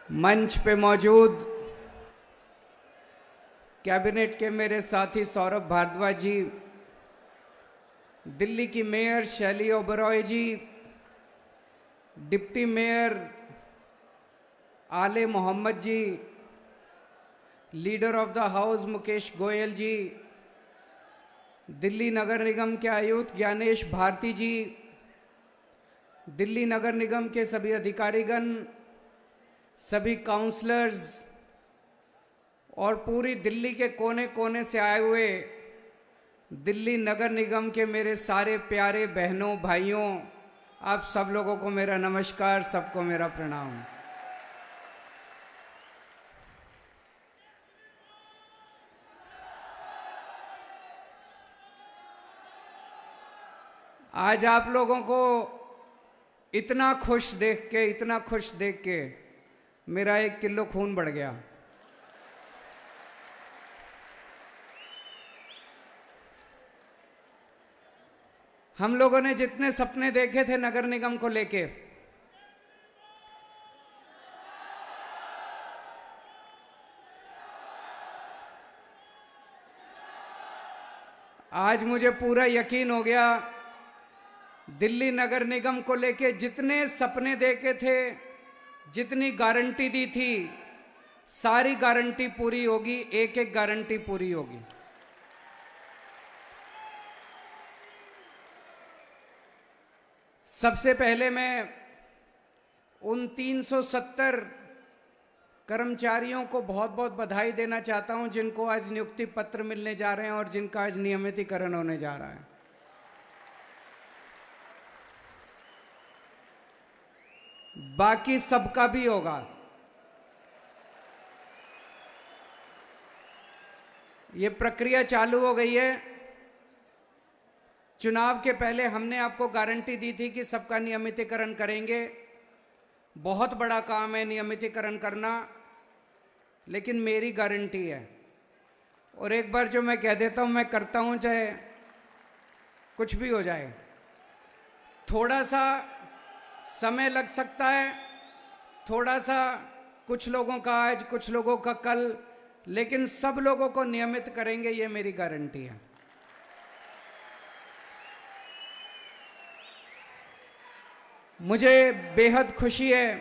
मंच पे मौजूद कैबिनेट के मेरे साथी सौरभ भारद्वाज जी, दिल्ली की मेयर शैली ओबरॉय जी, deputy mayor Aale Mohammad ji, leader of the house Mukesh Goyal ji, Delhi नगर निगम के आयुक्त ज्ञानेश भारती जी, दिल्ली नगर निगम के सभी अधिकारीगण, सभी काउंसलर्स और पूरी दिल्ली के कोने कोने से आए हुए दिल्ली नगर निगम के मेरे सारे प्यारे बहनों भाइयों, आप सब लोगों को मेरा नमस्कार, सबको मेरा प्रणाम। आज आप लोगों को इतना खुश देख के मेरा 1 किलो खून बढ़ गया। हम लोगों ने जितने सपने देखे थे नगर निगम को लेके, आज मुझे पूरा यकीन हो गया, दिल्ली नगर निगम को लेके जितने सपने देखे थे, जितनी गारंटी दी थी, सारी गारंटी पूरी होगी, एक एक गारंटी पूरी होगी। सबसे पहले मैं उन 370 कर्मचारियों को बहुत बहुत बधाई देना चाहता हूं जिनको आज नियुक्ति पत्र मिलने जा रहे हैं और जिनका आज नियमितीकरण होने जा रहा है। बाकी सबका भी होगा। ये प्रक्रिया चालू हो गई है। चुनाव के पहले हमने आपको गारंटी दी थी कि सबका नियमितीकरण करेंगे। बहुत बड़ा काम है नियमितीकरण करना, लेकिन मेरी गारंटी है। और एक बार जो मैं कह देता हूं, मैं करता हूं, चाहे कुछ भी हो जाए। थोड़ा सा समय लग सकता है, थोड़ा सा कुछ लोगों का आज, कुछ लोगों का कल, लेकिन सब लोगों को नियमित करेंगे, ये मेरी गारंटी है। मुझे बेहद खुशी है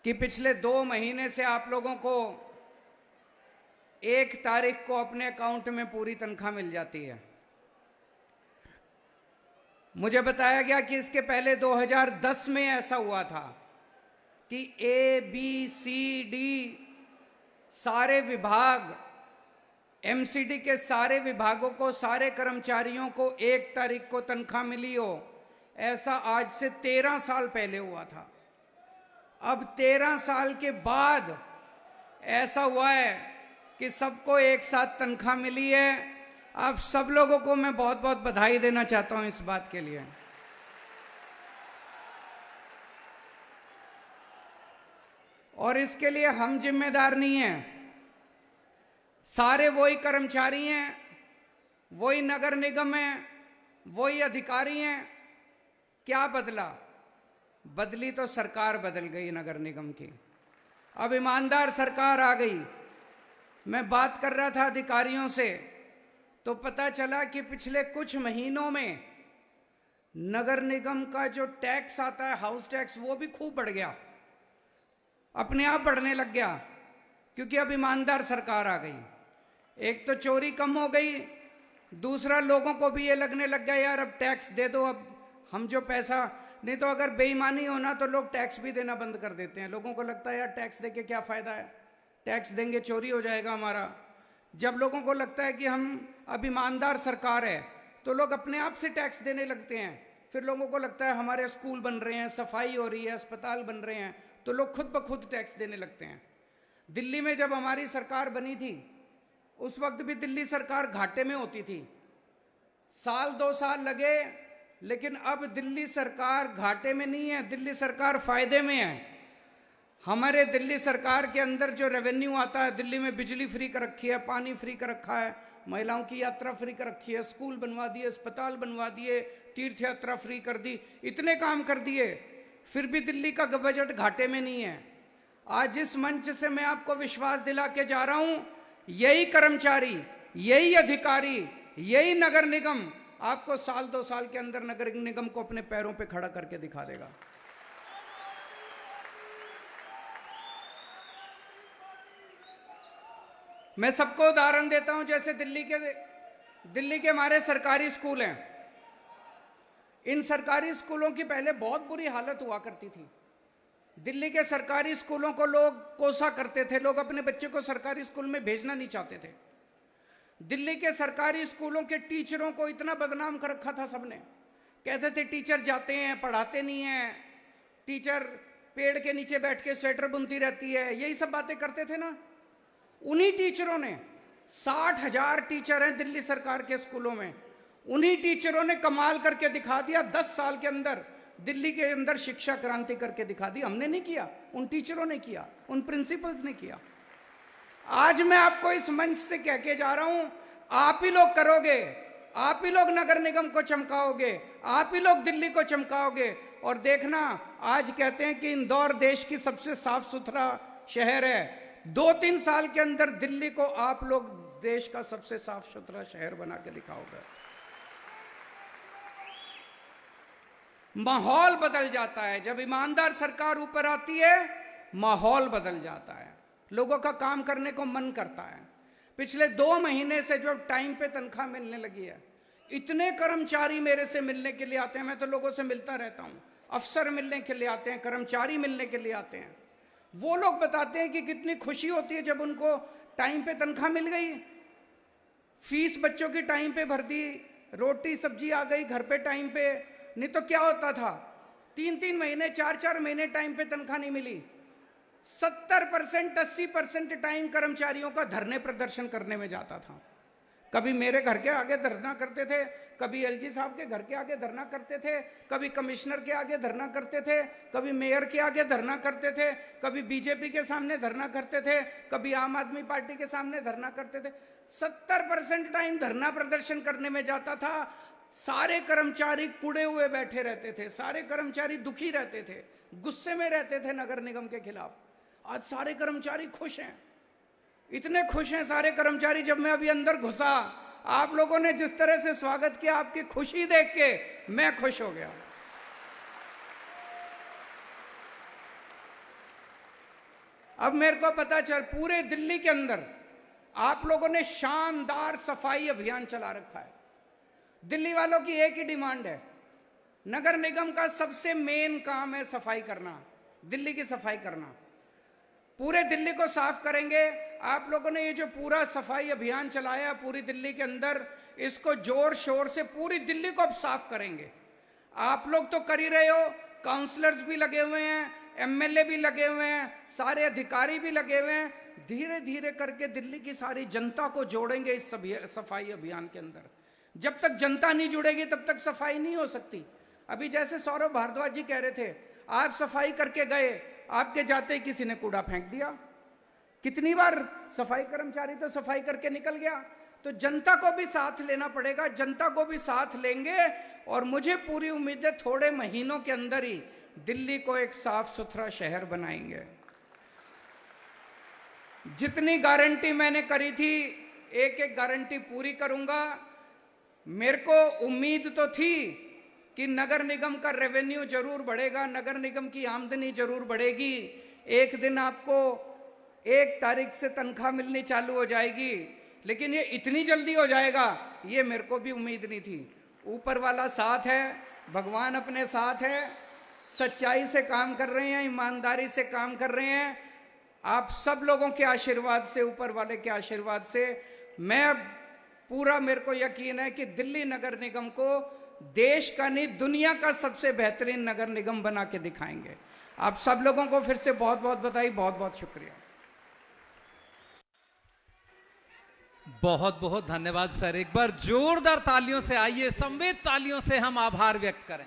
कि पिछले 2 महीने से आप लोगों को 1 तारीख को अपने अकाउंट में पूरी तनख्वाह मिल जाती है। मुझे बताया गया कि इसके पहले 2010 में ऐसा हुआ था कि ABCD सारे विभाग, MCD के सारे विभागों को, सारे कर्मचारियों को 1 तारीख को तनख्वाह मिली हो। ऐसा आज से 13 साल पहले हुआ था। अब 13 साल के बाद ऐसा हुआ है कि सबको एक साथ तनख्वाह मिली है। आप सब लोगों को मैं बहुत बहुत बधाई देना चाहता हूं इस बात के लिए। और इसके लिए हम जिम्मेदार नहीं हैं, सारे वही कर्मचारी हैं, वही नगर निगम है, वही अधिकारी हैं। क्या बदला? बदली तो सरकार बदल गई नगर निगम की। अब ईमानदार सरकार आ गई। मैं बात कर रहा था अधिकारियों से, तो पता चला कि पिछले कुछ महीनों में नगर निगम का जो टैक्स आता है, हाउस टैक्स, वो भी खूब बढ़ गया, अपने आप बढ़ने लग गया, क्योंकि अब ईमानदार सरकार आ गई। एक तो चोरी कम हो गई, दूसरा लोगों को भी ये लगने लग गया यार अब टैक्स दे दो, अब हम जो पैसा, नहीं तो अगर बेईमानी होना तो लोग टैक्स भी देना बंद कर देते हैं। लोगों को लगता है यार टैक्स देके क्या फायदा है, टैक्स देंगे चोरी हो जाएगा हमारा। जब लोगों को लगता है कि हम अब ईमानदार सरकार है, तो लोग अपने आप से टैक्स देने लगते हैं। फिर लोगों को लगता है हमारे स्कूल बन रहे हैं, सफाई हो रही है, अस्पताल बन रहे हैं, तो लोग खुद ब खुद टैक्स देने लगते हैं। दिल्ली में जब हमारी सरकार बनी थी, उस वक्त भी दिल्ली सरकार घाटे में होती थी। 1-2 साल लगे, लेकिन अब दिल्ली सरकार घाटे में नहीं है, दिल्ली सरकार फायदे में है। हमारे दिल्ली सरकार के अंदर जो रेवेन्यू आता है, दिल्ली में बिजली फ्री कर रखी है, पानी फ्री कर रखा है, महिलाओं की यात्रा फ्री कर रखी है, स्कूल बनवा दिए, अस्पताल बनवा दिए, तीर्थ यात्रा फ्री कर दी, इतने काम कर दिए, फिर भी दिल्ली का बजट घाटे में नहीं है। आज जिस मंच से मैं आपको विश्वास दिला के जा रहा हूं, यही कर्मचारी, यही अधिकारी, यही नगर निगम आपको साल 2 साल के अंदर नगर निगम को अपने पैरों पे खड़ा करके दिखा देगा। मैं सबको उदाहरण देता हूं, जैसे दिल्ली के हमारे सरकारी स्कूल हैं। इन सरकारी स्कूलों की पहले बहुत बुरी हालत हुआ करती थी। दिल्ली के सरकारी स्कूलों को लोग कोसा करते थे, लोग अपने बच्चे को सरकारी स्कूल में भेजना नहीं चाहते थे। दिल्ली के सरकारी स्कूलों के टीचरों को इतना बदनाम कर रखा था सबने, कहते थे टीचर जाते हैं पढ़ाते नहीं हैं, टीचर पेड़ के नीचे बैठ के स्वेटर बुनती रहती है, यही सब बातें करते थे ना। उन्हीं टीचरों ने, 60,000 टीचर हैं दिल्ली सरकार के स्कूलों में, उन्हीं टीचरों ने कमाल करके दिखा दिया। 10 साल के अंदर दिल्ली के अंदर शिक्षा क्रांति करके दिखा दी। हमने नहीं किया, उन टीचरों ने किया, उन प्रिंसिपल्स ने किया। आज मैं आपको इस मंच से कह के जा रहा हूं, आप ही लोग करोगे, आप ही लोग नगर निगम को चमकाओगे, आप ही लोग दिल्ली को चमकाओगे। और देखना, आज कहते हैं कि इंदौर देश की सबसे साफ सुथरा शहर है। 2-3 साल के अंदर दिल्ली को आप लोग देश का सबसे साफ सुथरा शहर बना के दिखाओगे। माहौल बदल जाता है जब ईमानदार सरकार ऊपर आती है, माहौल बदल जाता है, लोगों का काम करने को मन करता है। पिछले 2 महीने से जो टाइम पे तनख्वाह मिलने लगी है, इतने कर्मचारी मेरे से मिलने के लिए आते हैं। मैं तो लोगों से मिलता रहता हूं, अफसर मिलने के लिए आते हैं, कर्मचारी मिलने के लिए आते हैं। वो लोग बताते हैं कि कितनी खुशी होती है जब उनको टाइम पे तनख्वाह मिल गई, फीस बच्चों की टाइम पे भर दी, रोटी सब्जी आ गई घर पे टाइम पे। नहीं तो क्या होता था, 3-3 महीने 4-4 महीने टाइम पे तनख्वाह नहीं मिली। 70% 80% टाइम कर्मचारियों का धरने प्रदर्शन करने में जाता था। कभी मेरे घर के आगे धरना करते थे, कभी एलजी साहब के घर के आगे धरना करते थे, कभी कमिश्नर के आगे धरना करते थे, कभी मेयर के आगे धरना करते थे, कभी बीजेपी के सामने धरना करते थे, कभी आम आदमी पार्टी के सामने धरना करते थे। 70% टाइम धरना प्रदर्शन करने में जाता था। सारे कर्मचारी कुड़े हुए बैठे रहते थे, सारे कर्मचारी दुखी रहते थे, गुस्से में रहते थे नगर निगम के खिलाफ। आज सारे कर्मचारी खुश हैं, इतने खुश हैं सारे कर्मचारी। जब मैं अभी अंदर घुसा, आप लोगों ने जिस तरह से स्वागत किया, आपकी खुशी देख के मैं खुश हो गया। अब मेरे को पता चल, पूरे दिल्ली के अंदर आप लोगों ने शानदार सफाई अभियान चला रखा है। दिल्ली वालों की एक ही डिमांड है, नगर निगम का सबसे मेन काम है सफाई करना, दिल्ली की सफाई करना। पूरे दिल्ली को साफ करेंगे। आप लोगों ने ये जो पूरा सफाई अभियान चलाया पूरी दिल्ली के अंदर, इसको जोर शोर से पूरी दिल्ली को अब साफ करेंगे। आप लोग तो कर ही रहे हो, काउंसलर्स भी लगे हुए हैं, एमएलए भी लगे हुए हैं, सारे अधिकारी भी लगे हुए हैं। धीरे धीरे करके दिल्ली की सारी जनता को जोड़ेंगे इस सफाई अभियान के अंदर। जब तक जनता नहीं जुड़ेगी तब तक सफाई नहीं हो सकती। अभी जैसे सौरभ भारद्वाज जी कह रहे थे, आप सफाई करके गए, आपके जाते ही किसी ने कूड़ा फेंक दिया। कितनी बार सफाई कर्मचारी तो सफाई करके निकल गया। तो जनता को भी साथ लेना पड़ेगा, जनता को भी साथ लेंगे और मुझे पूरी उम्मीद है थोड़े महीनों के अंदर ही दिल्ली को एक साफ सुथरा शहर बनाएंगे। जितनी गारंटी मैंने करी थी, एक एक गारंटी पूरी करूंगा। मेरे को उम्मीद तो थी कि नगर निगम का रेवेन्यू जरूर बढ़ेगा, नगर निगम की आमदनी जरूर बढ़ेगी। एक दिन आपको 1 तारीख से तनख्वाह मिलनी चालू हो जाएगी, लेकिन ये इतनी जल्दी हो जाएगा ये मेरे को भी उम्मीद नहीं थी। ऊपर वाला साथ है, भगवान अपने साथ है, सच्चाई से काम कर रहे हैं, ईमानदारी से काम कर रहे हैं। आप सब लोगों के आशीर्वाद से, ऊपर वाले के आशीर्वाद से मैं पूरा, मेरे को यकीन है कि दिल्ली नगर निगम को देश का नहीं दुनिया का सबसे बेहतरीन नगर निगम बना के दिखाएंगे। आप सब लोगों को फिर से बहुत बहुत बधाई, बहुत बहुत शुक्रिया। बहुत बहुत धन्यवाद सर। एक बार जोरदार तालियों से, आइए संवेद तालियों से हम आभार व्यक्त करें।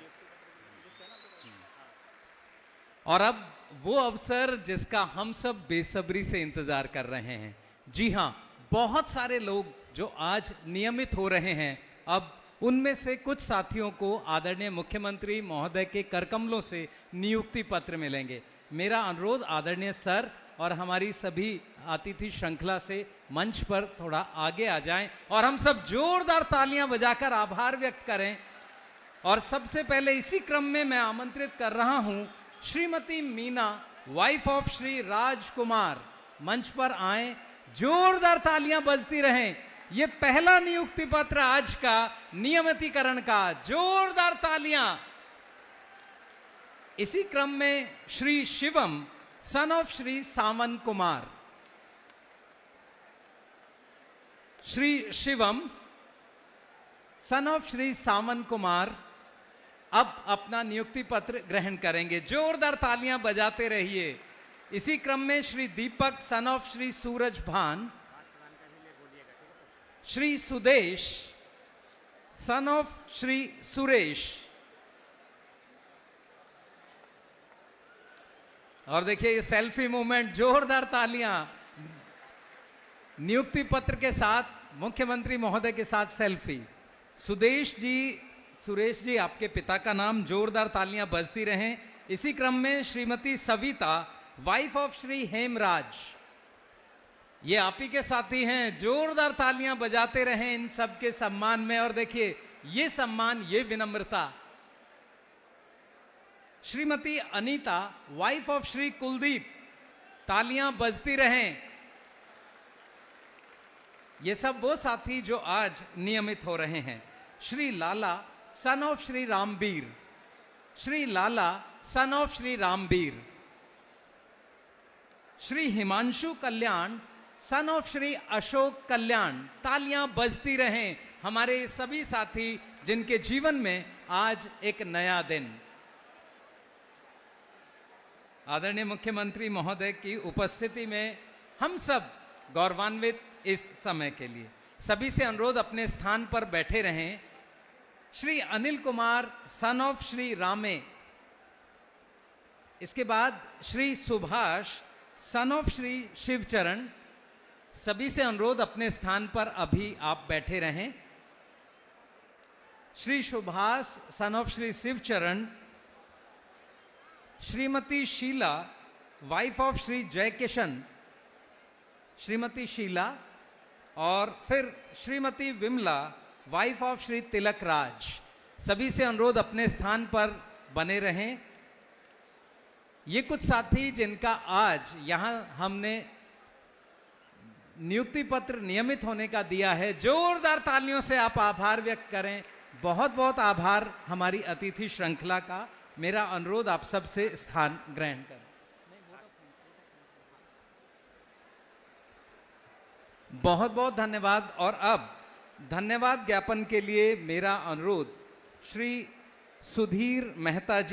और अब वो अवसर जिसका हम सब बेसब्री से इंतजार कर रहे हैं। जी हां, बहुत सारे लोग जो आज नियमित हो रहे हैं, अब उनमें से कुछ साथियों को आदरणीय मुख्यमंत्री महोदय के करकमलों से नियुक्ति पत्र मिलेंगे। मेरा अनुरोध आदरणीय सर और हमारी सभी अतिथि श्रृंखला से मंच पर थोड़ा आगे आ जाएं और हम सब जोरदार तालियां बजाकर आभार व्यक्त करें। और सबसे पहले इसी क्रम में मैं आमंत्रित कर रहा हूं श्रीमती मीना, वाइफ ऑफ श्री राजकुमार, मंच पर आए। जोरदार तालियां बजती रहें। ये पहला नियुक्ति पत्र आज का नियमितीकरण का, जोरदार तालियां। इसी क्रम में Shri Shivam, son of Shri Sawan Kumar, Shri Shivam son of Shri Sawan Kumar अब अपना नियुक्ति पत्र ग्रहण करेंगे। जोरदार तालियां बजाते रहिए। इसी क्रम में श्री दीपक, सन ऑफ श्री सूरज भान, श्री सुदेश, सन ऑफ श्री सुरेश। और देखिए ये सेल्फी मूवमेंट, जोरदार तालियां। नियुक्ति पत्र के साथ मुख्यमंत्री महोदय के साथ सेल्फी। सुदेश जी, सुरेश जी, आपके पिता का नाम, जोरदार तालियां बजती रहें। इसी क्रम में श्रीमती सविता, वाइफ ऑफ श्री हेमराज, ये आप ही के साथी हैं। जोरदार तालियां बजाते रहें इन सब के सम्मान में। और देखिए ये सम्मान, ये विनम्रता। श्रीमती अनीता, वाइफ ऑफ श्री कुलदीप, तालियां बजती रहें। ये सब वो साथी जो आज नियमित हो रहे हैं। Shri Lala, son of Shri Rambir, Shri Lala, son of Shri Rambir. Shri Himanshu Kalyan, son of Shri Ashok Kalyan. तालियां बजती रहें हमारे सभी साथी जिनके जीवन में आज एक नया दिन। आदरणीय मुख्यमंत्री महोदय की उपस्थिति में हम सब गौरवान्वित इस समय के लिए। सभी से अनुरोध अपने स्थान पर बैठे रहें। श्री अनिल कुमार, सन ऑफ श्री रामे। इसके बाद श्री सुभाष, सन ऑफ श्री शिवचरण। सभी से अनुरोध अपने स्थान पर अभी आप बैठे रहें। Shri Subhash, son of Shri Shivcharan. Shrimati Sheela, wife of Shri Jaikishan, Shrimati Sheela. और फिर श्रीमती विमला, वाइफ ऑफ श्री तिलक राज। सभी से अनुरोध अपने स्थान पर बने रहें। ये कुछ साथी जिनका आज यहां हमने नियुक्ति पत्र नियमित होने का दिया है। जोरदार तालियों से आप आभार व्यक्त करें। बहुत बहुत आभार हमारी अतिथि श्रृंखला का। मेरा अनुरोध आप सबसे स्थान ग्रहण करें। बहुत बहुत धन्यवाद। और अब धन्यवाद ज्ञापन के लिए मेरा अनुरोध श्री सुधीर मेहता जी।